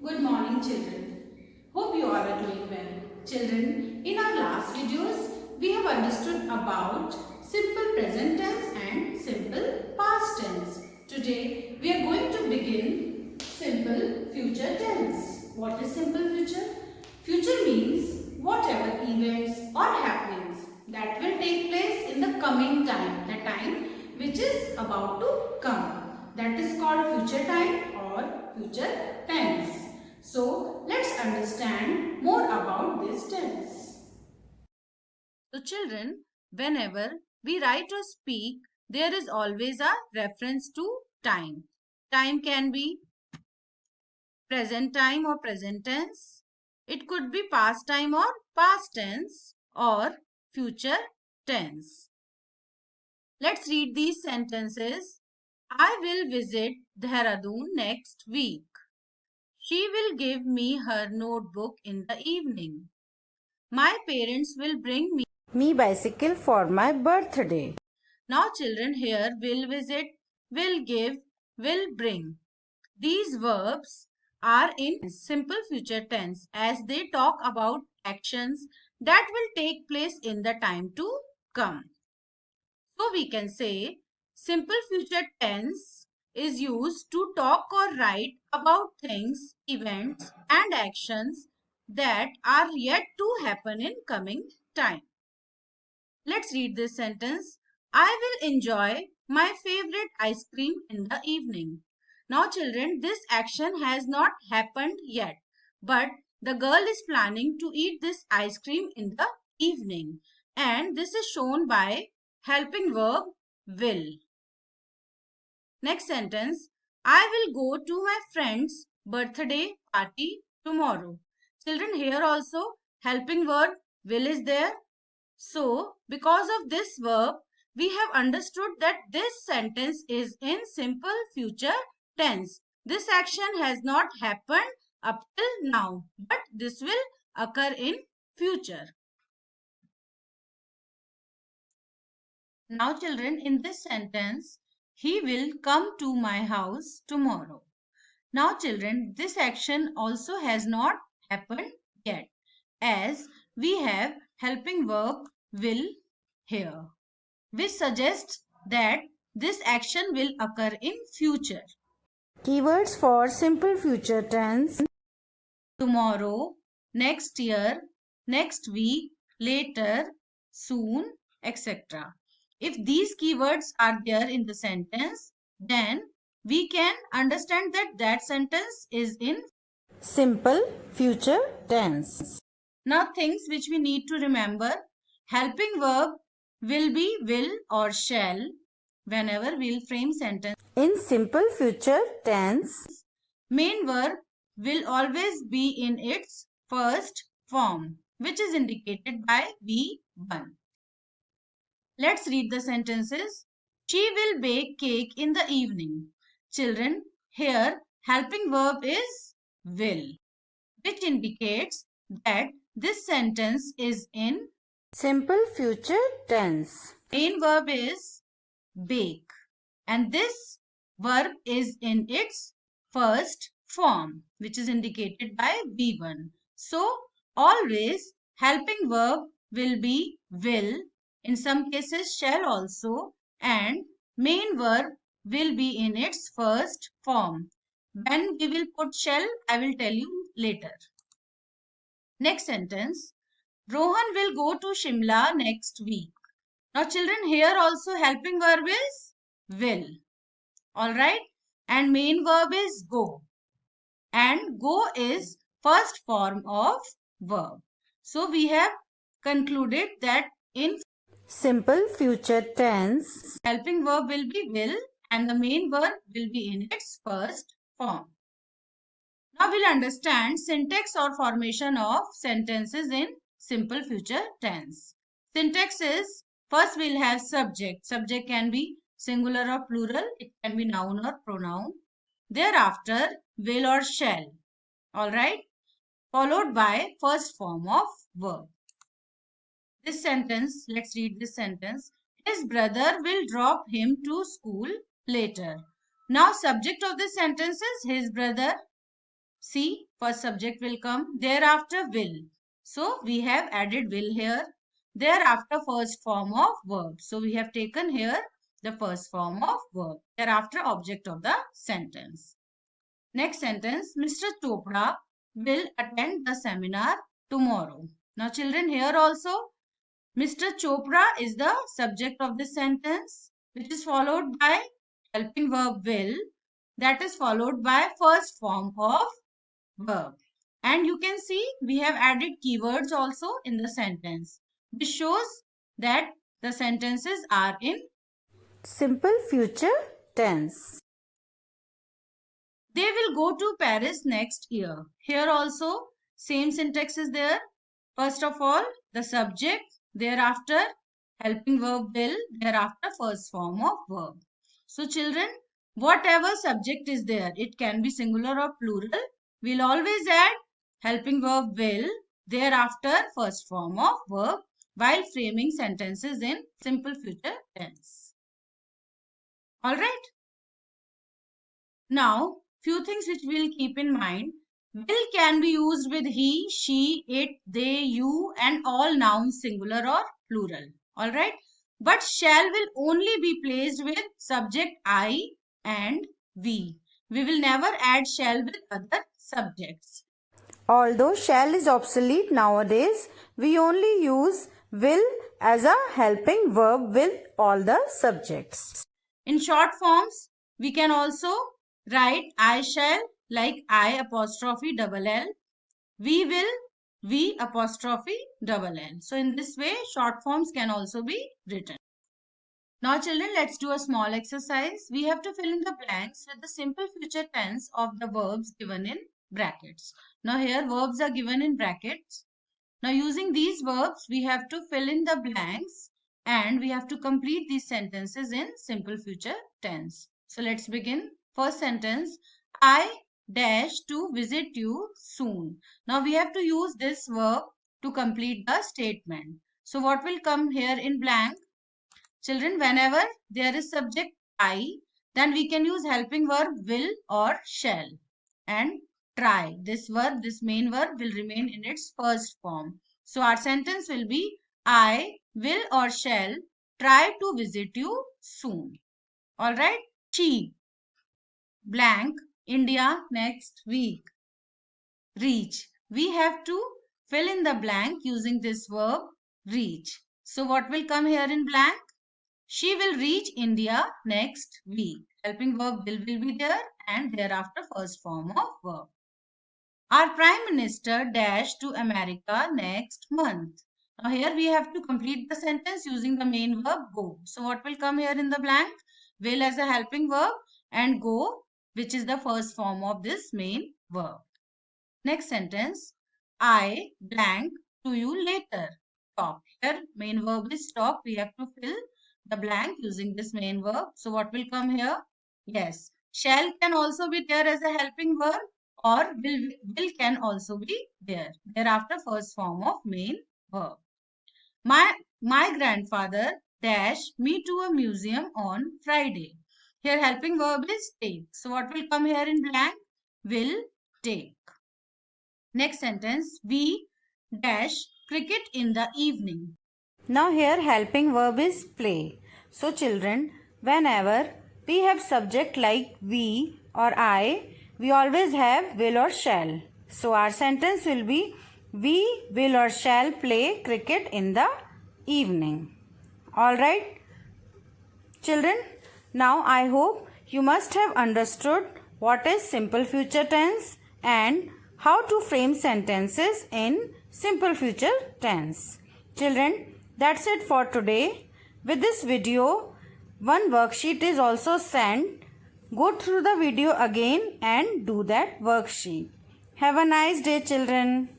Good morning, children. Hope you all are doing well. Children, in our last videos, we have understood about simple present tense and simple past tense. Today, we are going to begin simple future tense. What is simple future? Future means whatever events or happenings that will take place in the coming time, the time which is about to come. That is called future time or future tense. So, let's understand more about this tense. So, children, whenever we write or speak, there is always a reference to time. Time can be present time or present tense. It could be past time or past tense or future tense. Let's read these sentences. I will visit Dehradun next week. She will give me her notebook in the evening. My parents will bring me bicycle for my birthday. Now children, here will visit, will give, will bring. These verbs are in simple future tense as they talk about actions that will take place in the time to come. So we can say simple future tense is used to talk or write about things, events and actions that are yet to happen in coming time. Let's read this sentence. I will enjoy my favorite ice cream in the evening. Now children, this action has not happened yet, but the girl is planning to eat this ice cream in the evening, and this is shown by helping verb will. Next sentence, I will go to my friend's birthday party tomorrow. Children, here also helping verb will is there. So, because of this verb, we have understood that this sentence is in simple future tense. This action has not happened up till now, but this will occur in future. Now children, in this sentence, he will come to my house tomorrow. Now children, this action also has not happened yet as we have helping verb will here, which suggests that this action will occur in future. Keywords for simple future tense: tomorrow, next year, next week, later, soon, etc. If these keywords are there in the sentence, then we can understand that that sentence is in simple future tense. Now things which we need to remember: helping verb will be will or shall whenever we'll frame sentence. In simple future tense, main verb will always be in its first form, which is indicated by V1. Let's read the sentences. She will bake cake in the evening. Children, here helping verb is will, which indicates that this sentence is in simple future tense. Main verb is bake, and this verb is in its first form, which is indicated by V1. So, always helping verb will be will, in some cases shall also, and main verb will be in its first form. When we will put shall, I will tell you later. Next sentence, Rohan will go to Shimla next week. Now children, here also helping verb is will. Alright. And main verb is go. And go is first form of verb. So we have concluded that in simple future tense, helping verb will be will and the main verb will be in its first form. Now we'll understand syntax or formation of sentences in simple future tense. Syntax is, first we'll have subject. Subject can be singular or plural. It can be noun or pronoun. Thereafter, will or shall. Alright. Followed by first form of verb. This sentence, let's read this sentence. His brother will drop him to school later. Now subject of this sentence is his brother. See, first subject will come, thereafter will. So we have added will here. Thereafter first form of verb. So we have taken here the first form of verb. Thereafter object of the sentence. Next sentence, Mr. Chopra will attend the seminar tomorrow. Now children, here also Mr. Chopra is the subject of this sentence, which is followed by helping verb will, that is followed by first form of verb. And you can see we have added keywords also in the sentence, which shows that the sentences are in simple future tense. They will go to Paris next year. Here also same syntax is there. First of all, the subject, thereafter helping verb will, thereafter first form of verb. So children, whatever subject is there, it can be singular or plural, we'll always add helping verb will, thereafter first form of verb while framing sentences in simple future tense. Alright? Now, few things which we'll keep in mind. Will can be used with he, she, it, they, you and all nouns singular or plural. Alright. But shall will only be placed with subject I and we. We will never add shall with other subjects. Although shall is obsolete nowadays, we only use will as a helping verb with all the subjects. In short forms, we can also write I shall like I apostrophe double L. We will, we apostrophe double L. So in this way, short forms can also be written. Now children, let's do a small exercise. We have to fill in the blanks with the simple future tense of the verbs given in brackets. Now here verbs are given in brackets. Now using these verbs, we have to fill in the blanks and we have to complete these sentences in simple future tense. So let's begin. First sentence, I dash to visit you soon. Now we have to use this verb to complete the statement. So what will come here in blank? Children, whenever there is subject I, then we can use helping verb will or shall. And try. This verb, this main verb will remain in its first form. So our sentence will be I will or shall try to visit you soon. Alright. She blank India next week. Reach. We have to fill in the blank using this verb reach. So what will come here in blank? She will reach India next week. Helping verb will be there and thereafter first form of verb. Our Prime Minister dash to America next month. Now here we have to complete the sentence using the main verb go. So what will come here in the blank? Will as a helping verb and go, which is the first form of this main verb. Next sentence, I blank to you later. Talk. Here main verb is talk. We have to fill the blank using this main verb. So what will come here? Yes. Shall can also be there as a helping verb or will can also be there. Thereafter first form of main verb. My grandfather dash me to a museum on Friday. Here helping verb is take. So what will come here in blank? Will take. Next sentence, we dash cricket in the evening. Now here helping verb is play. So children, whenever we have subject like we or I, we always have will or shall. So our sentence will be we will or shall play cricket in the evening. Alright children, now I hope you must have understood what is simple future tense and how to frame sentences in simple future tense. Children, that's it for today. With this video, one worksheet is also sent. Go through the video again and do that worksheet. Have a nice day, children.